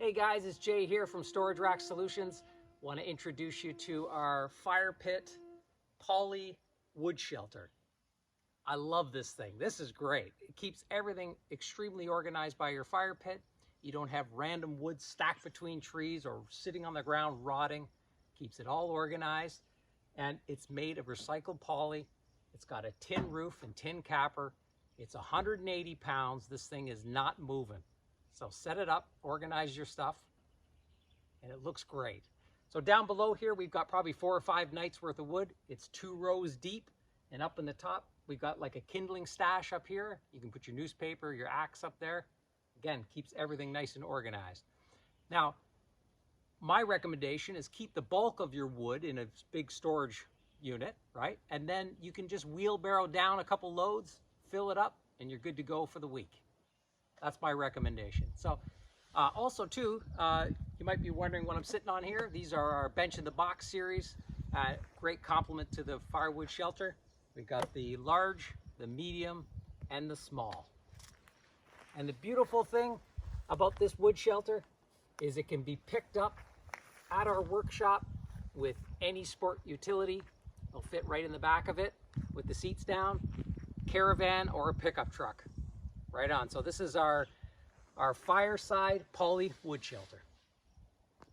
Hey guys, it's Jay here from Storage Rack Solutions. Want to introduce you to our fire pit poly wood shelter. I love this thing. This is great. It keeps everything extremely organized by your fire pit. You don't have random wood stacked between trees or sitting on the ground rotting. Keeps it all organized. And it's made of recycled poly. It's got a tin roof and tin capper. It's 180 pounds. This thing is not moving. So set it up, organize your stuff, and it looks great. So down below here, we've got probably 4 or 5 nights worth of wood. It's 2 rows deep, and up in the top, we've got like a kindling stash up here. You can put your newspaper, your axe up there. Again, keeps everything nice and organized. Now, my recommendation is keep the bulk of your wood in a big storage unit, right? And then you can just wheelbarrow down a couple loads, fill it up, and you're good to go for the week. That's my recommendation. So also too, you might be wondering what I'm sitting on here. These are our bench in the box series. Great complement to the firewood shelter. We've got the large, the medium, and the small. And the beautiful thing about this wood shelter is it can be picked up at our workshop with any sport utility. It'll fit right in the back of it with the seats down, caravan, or a pickup truck. Right on. So this is our Fireside poly wood shelter.